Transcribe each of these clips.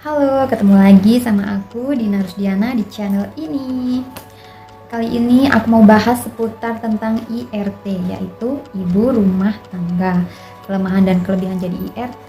Halo, ketemu lagi sama aku Dina Rusdiana di channel ini. Kali ini aku mau bahas seputar tentang IRT, yaitu ibu rumah tangga. Kelemahan dan kelebihan jadi IRT,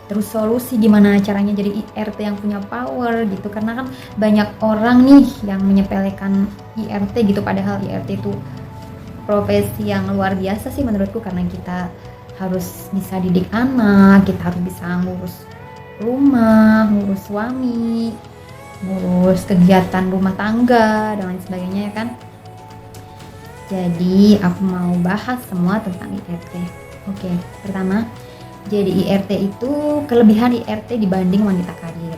terus solusi gimana caranya jadi IRT yang punya power gitu. Karena kan banyak orang nih yang menyepelekan IRT gitu, padahal IRT itu profesi yang luar biasa sih menurutku, karena kita harus bisa didik anak, kita harus bisa ngurus rumah, ngurus suami, ngurus kegiatan rumah tangga dan lain sebagainya ya kan. Jadi aku mau bahas semua tentang IRT. Oke, pertama, jadi IRT itu kelebihan IRT dibanding wanita karir.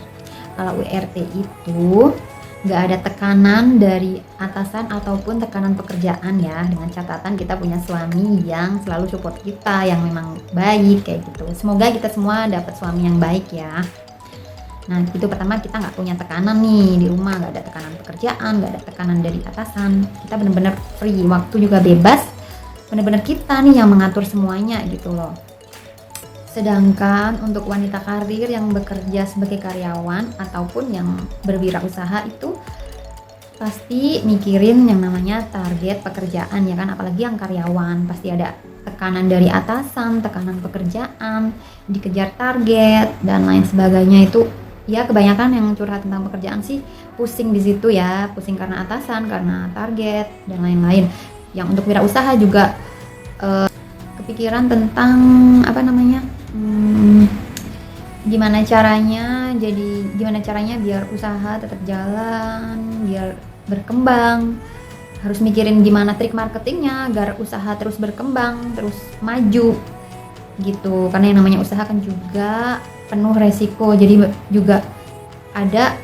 Kalau IRT itu nggak ada tekanan dari atasan ataupun tekanan pekerjaan ya, dengan catatan kita punya suami yang selalu support kita, yang memang baik kayak gitu. Semoga kita semua dapat suami yang baik ya. Nah itu pertama, kita nggak punya tekanan nih di rumah, nggak ada tekanan pekerjaan, nggak ada tekanan dari atasan, kita bener-bener free, waktu juga bebas, bener-bener kita nih yang mengatur semuanya gitu loh. Sedangkan untuk wanita karir yang bekerja sebagai karyawan ataupun yang berwirausaha itu pasti mikirin yang namanya target pekerjaan ya kan, apalagi yang karyawan pasti ada tekanan dari atasan, tekanan pekerjaan, dikejar target dan lain sebagainya. Itu ya kebanyakan yang curhat tentang pekerjaan sih pusing di situ ya, pusing karena atasan, karena target dan lain-lain. Yang untuk wirausaha juga kepikiran tentang apa namanya, gimana caranya biar usaha tetap jalan, biar berkembang, harus mikirin gimana trik marketingnya agar usaha terus berkembang, terus maju gitu. Karena yang namanya usaha kan juga penuh resiko, jadi juga ada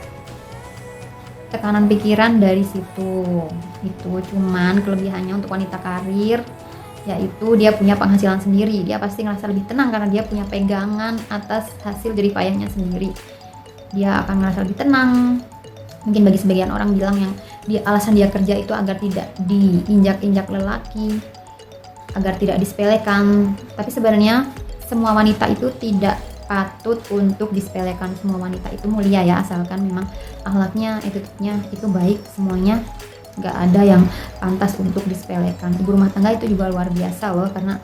tekanan pikiran dari situ. Itu cuman kelebihannya untuk wanita karir, yaitu dia punya penghasilan sendiri. Dia pasti ngerasa lebih tenang karena dia punya pegangan atas hasil jerih payahnya sendiri. Dia akan ngerasa lebih tenang. Mungkin bagi sebagian orang bilang yang alasan dia kerja itu agar tidak diinjak-injak lelaki, agar tidak disepelekan. Tapi sebenarnya semua wanita itu tidak patut untuk disepelekan. Semua wanita itu mulia ya, asalkan memang akhlaknya, attitude-nya itu baik semuanya. Nggak ada yang pantas untuk disepelekan. Ibu rumah tangga itu juga luar biasa loh, karena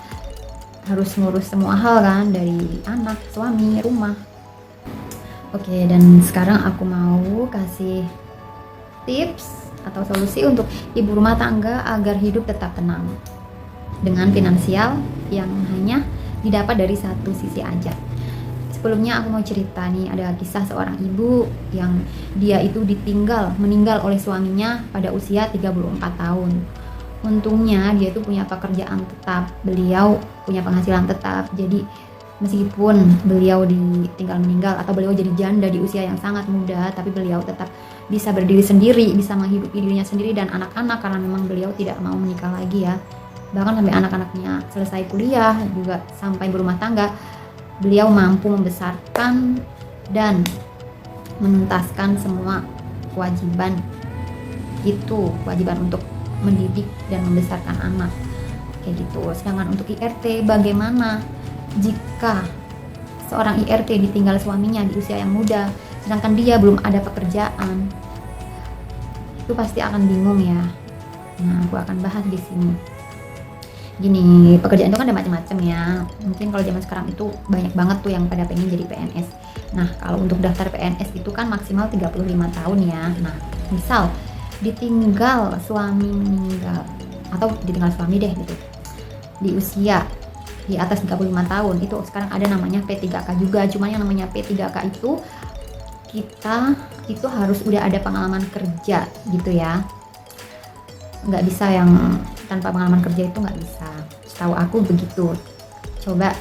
harus ngurus semua hal kan, dari anak, suami, rumah. Oke, dan sekarang aku mau kasih tips atau solusi untuk ibu rumah tangga agar hidup tetap tenang dengan finansial yang hanya didapat dari satu sisi aja. Sebelumnya aku mau cerita nih, ada kisah seorang ibu yang dia itu meninggal oleh suaminya pada usia 34 tahun. Untungnya dia itu punya pekerjaan tetap, beliau punya penghasilan tetap. Jadi meskipun beliau meninggal atau beliau jadi janda di usia yang sangat muda, tapi beliau tetap bisa berdiri sendiri, bisa menghidupi dirinya sendiri dan anak-anak, karena memang beliau tidak mau menikah lagi ya. Bahkan sampai anak-anaknya selesai kuliah, juga sampai berumah tangga, beliau mampu membesarkan dan menuntaskan semua kewajiban untuk mendidik dan membesarkan anak kayak gitu. Sedangkan untuk IRT, bagaimana jika seorang IRT ditinggal suaminya di usia yang muda, sedangkan dia belum ada pekerjaan? Itu pasti akan bingung ya. Nah, aku akan bahas di sini. Gini, pekerjaan itu kan ada macam-macam ya. Mungkin kalau zaman sekarang itu banyak banget tuh yang pada pengen jadi PNS. Nah, kalau untuk daftar PNS itu kan maksimal 35 tahun ya. Nah, misal ditinggal suami meninggal, atau ditinggal suami deh gitu, di usia di atas 35 tahun, itu sekarang ada namanya P3K juga. Cuman yang namanya P3K itu kita itu harus udah ada pengalaman kerja gitu ya. Nggak bisa yang tanpa pengalaman kerja, itu nggak bisa, setahu aku begitu. Coba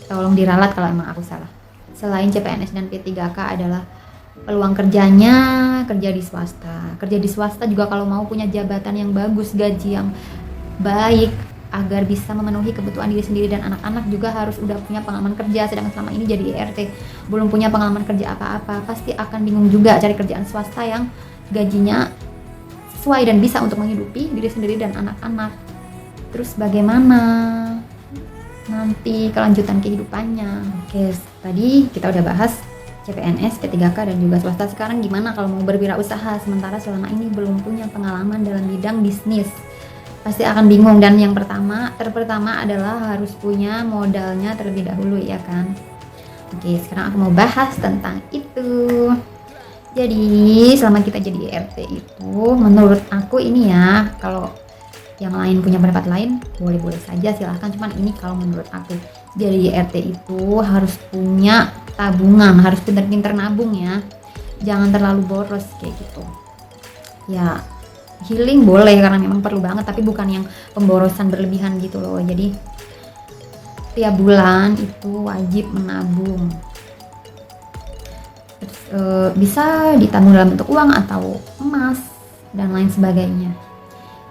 tolong diralat kalau emang aku salah. Selain CPNS dan P3K adalah peluang kerjanya kerja di swasta. Kerja di swasta juga kalau mau punya jabatan yang bagus, gaji yang baik, agar bisa memenuhi kebutuhan diri sendiri dan anak-anak, juga harus udah punya pengalaman kerja. Sedangkan selama ini jadi IRT belum punya pengalaman kerja apa-apa, pasti akan bingung juga cari kerjaan swasta yang gajinya sesuai dan bisa untuk menghidupi diri sendiri dan anak-anak. Terus bagaimana nanti kelanjutan kehidupannya? Oke, tadi kita udah bahas CPNS, P3K, dan juga swasta. Sekarang gimana kalau mau berwirausaha sementara selama ini belum punya pengalaman dalam bidang bisnis? Pasti akan bingung. Dan yang pertama adalah harus punya modalnya terlebih dahulu, ya kan? Oke, sekarang aku mau bahas tentang itu. Jadi selama kita jadi IRT itu, menurut aku ini ya, kalau yang lain punya pendapat lain boleh-boleh saja, silahkan. Cuman ini kalau menurut aku, jadi IRT itu harus punya tabungan, harus pinter-pinter nabung ya, jangan terlalu boros kayak gitu ya. Healing boleh karena memang perlu banget, tapi bukan yang pemborosan berlebihan gitu loh. Jadi tiap bulan itu wajib menabung. Bisa ditabung dalam bentuk uang atau emas dan lain sebagainya.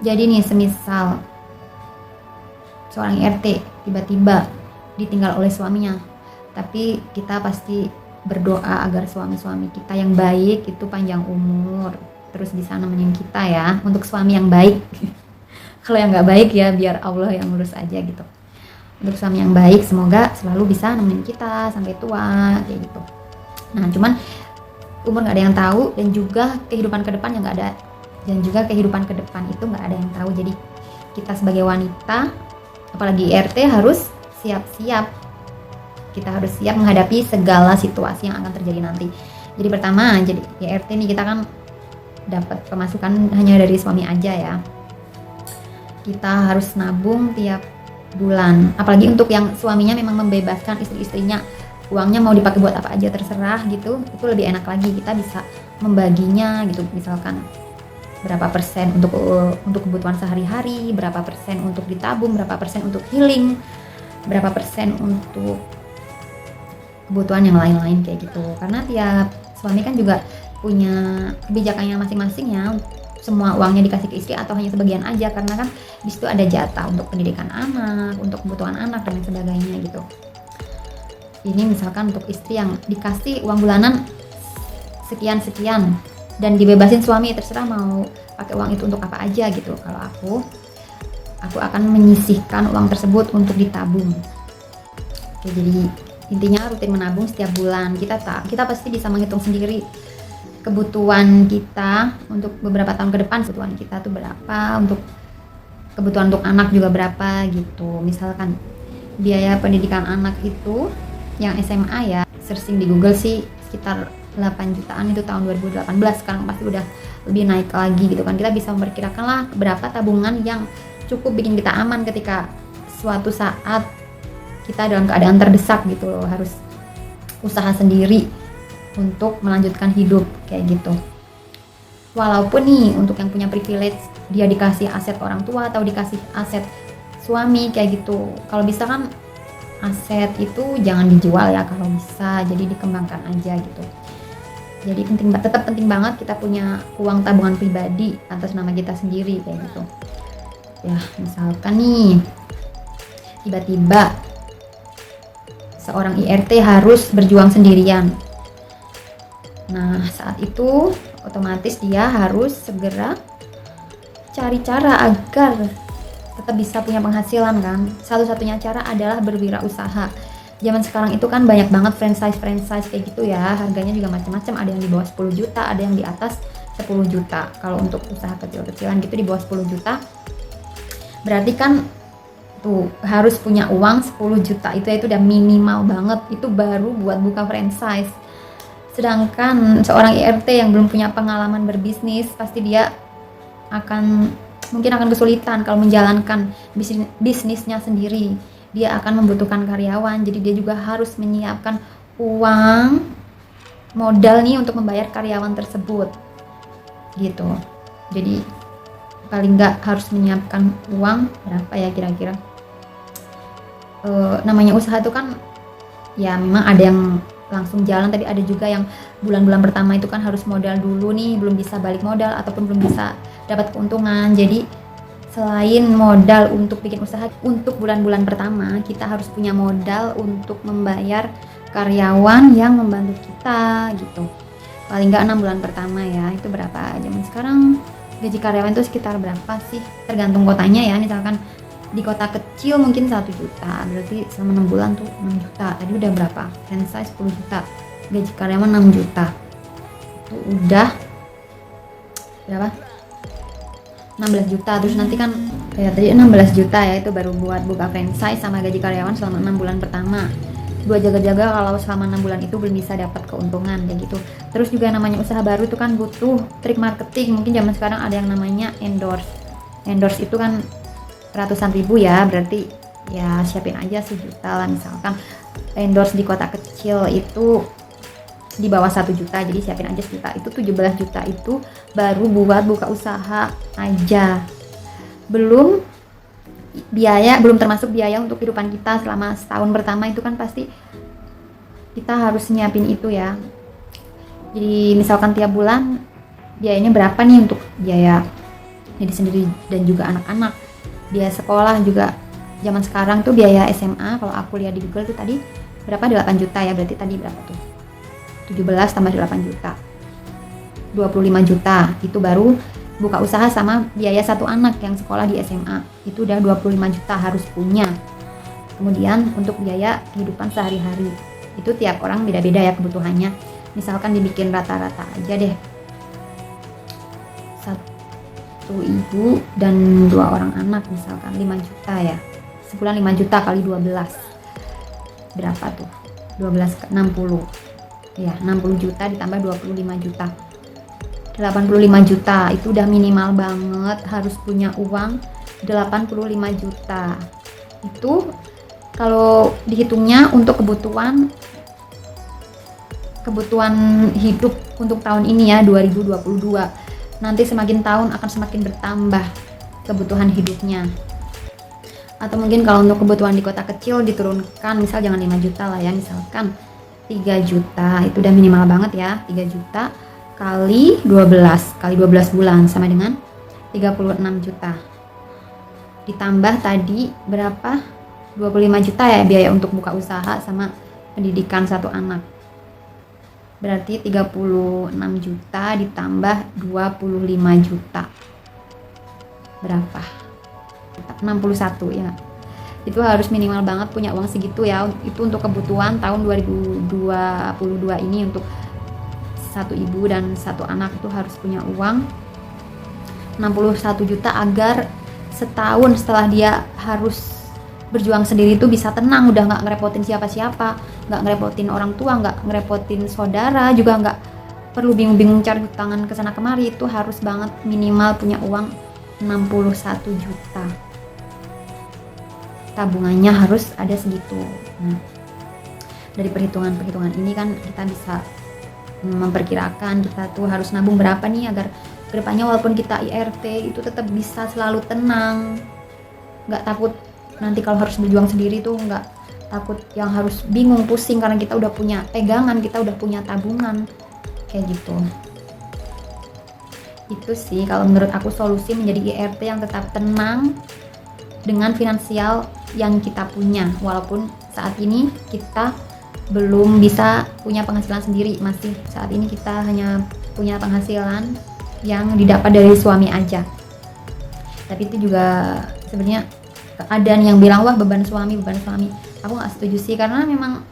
Jadi nih, semisal seorang IRT tiba-tiba ditinggal oleh suaminya, tapi kita pasti berdoa agar suami-suami kita yang baik itu panjang umur, terus bisa nemenin kita ya, untuk suami yang baik. Kalau yang nggak baik ya biar Allah yang ngurus aja gitu. Untuk suami yang baik semoga selalu bisa nemenin kita sampai tua kayak gitu. Nah cuman umur nggak ada yang tahu, dan juga kehidupan ke depan yang nggak ada, dan juga kehidupan ke depan itu nggak ada yang tahu. Jadi kita sebagai wanita, apalagi IRT, harus siap-siap. Kita harus siap menghadapi segala situasi yang akan terjadi nanti. Jadi pertama, jadi IRT nih kita kan dapat pemasukan hanya dari suami aja ya. Kita harus nabung tiap bulan. Apalagi untuk yang suaminya memang membebaskan istri-istrinya, uangnya mau dipakai buat apa aja terserah gitu, itu lebih enak lagi. Kita bisa membaginya gitu, misalkan berapa persen untuk kebutuhan sehari-hari, berapa persen untuk ditabung, berapa persen untuk healing, berapa persen untuk kebutuhan yang lain-lain kayak gitu. Karena tiap suami kan juga punya kebijakannya masing-masing ya, semua uangnya dikasih ke istri atau hanya sebagian aja, karena kan di situ ada jatah untuk pendidikan anak, untuk kebutuhan anak dan sebagainya gitu. Ini misalkan untuk istri yang dikasih uang bulanan sekian-sekian dan dibebasin suami, terserah mau pakai uang itu untuk apa aja gitu. Kalau aku akan menyisihkan uang tersebut untuk ditabung. Oke, jadi intinya rutin menabung setiap bulan. Kita pasti bisa menghitung sendiri kebutuhan kita untuk beberapa tahun ke depan, kebutuhan kita tuh berapa, untuk kebutuhan untuk anak juga berapa gitu. Misalkan biaya pendidikan anak itu yang SMA ya, searching di Google sih sekitar 8 jutaan itu tahun 2018. Sekarang pasti udah lebih naik lagi gitu kan. Kita bisa memperkirakan lah berapa tabungan yang cukup bikin kita aman ketika suatu saat kita dalam keadaan terdesak gitu loh, harus usaha sendiri untuk melanjutkan hidup kayak gitu. Walaupun nih untuk yang punya privilege, dia dikasih aset orang tua atau dikasih aset suami kayak gitu, kalau bisa kan aset itu jangan dijual ya kalau bisa, jadi dikembangkan aja gitu. Jadi tetap penting banget kita punya uang tabungan pribadi atas nama kita sendiri kayak gitu ya. Misalkan nih tiba-tiba seorang IRT harus berjuang sendirian, nah saat itu otomatis dia harus segera cari cara agar tetap bisa punya penghasilan kan. Satu-satunya cara adalah berwirausaha. Zaman sekarang itu kan banyak banget franchise kayak gitu ya, harganya juga macam-macam, ada yang di bawah 10 juta, ada yang di atas 10 juta. Kalau untuk usaha kecil-kecilan gitu di bawah 10 juta berarti kan tuh harus punya uang 10 juta, itu udah minimal banget, itu baru buat buka franchise. Sedangkan seorang IRT yang belum punya pengalaman berbisnis, pasti dia mungkin akan kesulitan kalau menjalankan bisnisnya sendiri. Dia akan membutuhkan karyawan, jadi dia juga harus menyiapkan uang modal nih untuk membayar karyawan tersebut gitu. Jadi paling nggak harus menyiapkan uang berapa ya kira-kira. Namanya usaha itu kan ya memang ada yang langsung jalan, tapi ada juga yang bulan-bulan pertama itu kan harus modal dulu nih, belum bisa balik modal ataupun belum bisa dapat keuntungan. Jadi selain modal untuk bikin usaha, untuk bulan-bulan pertama kita harus punya modal untuk membayar karyawan yang membantu kita gitu. Paling nggak 6 bulan pertama ya. Itu berapa? Zaman sekarang gaji karyawan itu sekitar berapa sih? Tergantung kotanya ya. Misalkan di kota kecil mungkin 1 juta, berarti selama 6 bulan tuh 6 juta. Tadi udah berapa? Franchise 10 juta. gaji karyawan 6 juta. Itu udah berapa? 16 juta. Terus nanti kan kayak tadi 16 juta ya, itu baru buat buka franchise sama gaji karyawan selama 6 bulan pertama. Gua jaga-jaga kalau selama 6 bulan itu belum bisa dapat keuntungan kayak gitu. Terus juga namanya usaha baru itu kan butuh trik marketing. Mungkin zaman sekarang ada yang namanya endorse itu kan ratusan ribu ya, berarti ya siapin aja 1 juta lah. Misalkan endorse di kota kecil itu di bawah 1 juta, jadi siapin aja 1 juta. Itu 17 juta itu baru buat buka usaha aja, belum termasuk biaya untuk kehidupan kita selama setahun pertama. Itu kan pasti kita harus nyiapin itu ya. Jadi misalkan tiap bulan biayanya berapa nih untuk biaya diri sendiri dan juga anak-anak, biaya sekolah juga. Zaman sekarang tuh biaya SMA kalau aku lihat di Google tuh tadi berapa, 8 juta ya, berarti tadi berapa tuh, 17 tambah 8 juta, 25 juta. Itu baru buka usaha sama biaya satu anak yang sekolah di SMA, itu udah 25 juta harus punya. Kemudian untuk biaya kehidupan sehari-hari, itu tiap orang beda-beda ya kebutuhannya. Misalkan dibikin rata-rata aja deh, satu ibu dan 2 orang anak misalkan 5 juta ya, sebulan 5 juta kali 12 berapa tuh, 12 ke 60 ya, 60 juta ditambah 25 juta, 85 juta. Itu udah minimal banget harus punya uang 85 juta. Itu kalau dihitungnya untuk kebutuhan hidup untuk tahun ini ya, 2022. Nanti semakin tahun akan semakin bertambah kebutuhan hidupnya. Atau mungkin kalau untuk kebutuhan di kota kecil diturunkan, misal jangan 5 juta lah ya, misalkan 3 juta. Itu udah minimal banget ya, 3 juta kali 12 bulan sama dengan 36 juta. Ditambah tadi berapa, 25 juta ya biaya untuk buka usaha sama pendidikan satu anak, berarti 36 juta ditambah 25 juta berapa, 61 ya. Itu harus minimal banget punya uang segitu ya. Itu untuk kebutuhan tahun 2022 ini. Untuk satu ibu dan satu anak itu harus punya uang 61 juta agar setahun setelah dia harus berjuang sendiri itu bisa tenang, udah nggak ngerepotin siapa-siapa, nggak ngerepotin orang tua, nggak ngerepotin saudara, juga nggak perlu bingung-bingung cari tangan kesana kemari. Itu harus banget minimal punya uang 61 juta. Tabungannya harus ada segitu. Nah, dari perhitungan ini kan kita bisa memperkirakan kita tuh harus nabung berapa nih agar kedepannya walaupun kita IRT itu tetap bisa selalu tenang, nggak takut nanti kalau harus berjuang sendiri tuh, nggak takut yang harus bingung pusing karena kita udah punya pegangan, kita udah punya tabungan kayak gitu. Itu sih kalau menurut aku solusi menjadi IRT yang tetap tenang dengan finansial yang kita punya, walaupun saat ini kita belum bisa punya penghasilan sendiri. Masih saat ini kita hanya punya penghasilan yang didapat dari suami aja. Tapi itu juga sebenarnya ada yang bilang wah beban suami. Aku nggak setuju sih, karena memang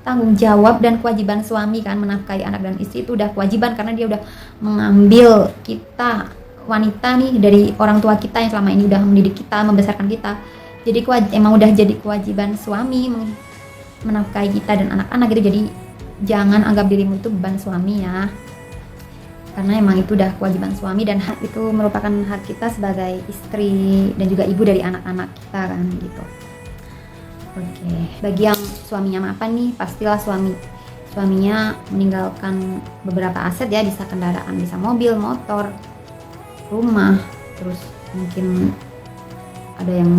tanggung jawab dan kewajiban suami kan menafkahi anak dan istri itu udah kewajiban, karena dia udah mengambil kita wanita nih dari orang tua kita yang selama ini udah mendidik kita, membesarkan kita. Jadi emang udah jadi kewajiban suami menafkahi kita dan anak-anak gitu. Jadi jangan anggap dirimu itu beban suami ya, karena emang itu udah kewajiban suami dan hak itu merupakan hak kita sebagai istri dan juga ibu dari anak-anak kita kan gitu. Oke, bagi yang suaminya mapan nih, pastilah suaminya meninggalkan beberapa aset ya, bisa kendaraan, bisa mobil, motor, rumah, terus mungkin ada yang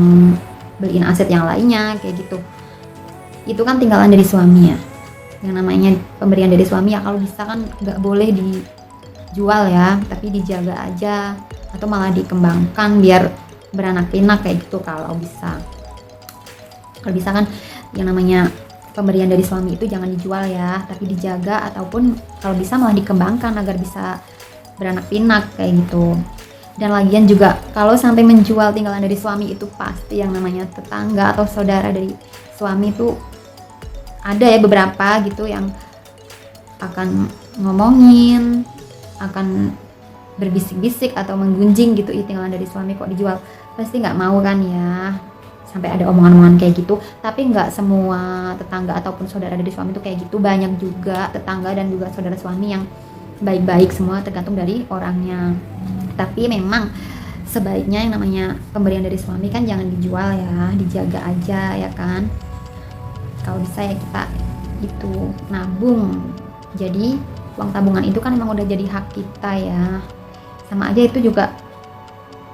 beliin aset yang lainnya kayak gitu. Itu kan tinggalan dari suami ya. Yang namanya pemberian dari suami ya kalau bisa kan nggak boleh dijual ya, tapi dijaga aja atau malah dikembangkan biar beranak pinak kayak gitu kalau bisa. Kalau bisa kan yang namanya pemberian dari suami itu jangan dijual ya, tapi dijaga ataupun kalau bisa malah dikembangkan agar bisa beranak pinak kayak gitu. Dan lagian juga kalau sampai menjual tinggalan dari suami itu pasti yang namanya tetangga atau saudara dari suami itu ada ya beberapa gitu yang akan ngomongin, akan berbisik-bisik atau menggunjing gitu, ih tinggalan dari suami kok dijual, pasti nggak mau kan ya, sampai ada omongan-omongan kayak gitu. Tapi nggak semua tetangga ataupun saudara dari suami tuh kayak gitu, banyak juga tetangga dan juga saudara suami yang baik-baik semua, tergantung dari orangnya. Tapi memang sebaiknya yang namanya pemberian dari suami kan jangan dijual ya, dijaga aja ya kan. Kalau bisa ya kita itu nabung, jadi uang tabungan itu kan emang udah jadi hak kita ya, sama aja itu juga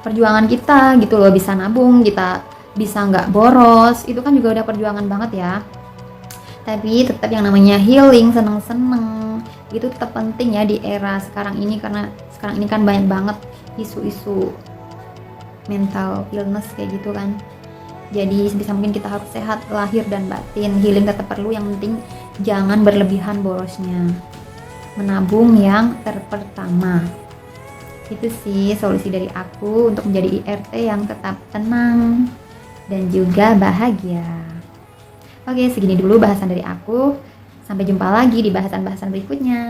perjuangan kita gitu loh. Bisa nabung, kita bisa nggak boros, itu kan juga udah perjuangan banget ya. Tapi tetap yang namanya healing, seneng-seneng itu tetap penting ya di era sekarang ini, karena sekarang ini kan banyak banget isu-isu mental illness kayak gitu kan. Jadi sebisa mungkin kita harus sehat lahir dan batin. Healing tetap perlu, yang penting jangan berlebihan borosnya. Menabung yang terpertama. Itu sih solusi dari aku untuk menjadi IRT yang tetap tenang dan juga bahagia. Oke, segini dulu bahasan dari aku. Sampai jumpa lagi di bahasan-bahasan berikutnya.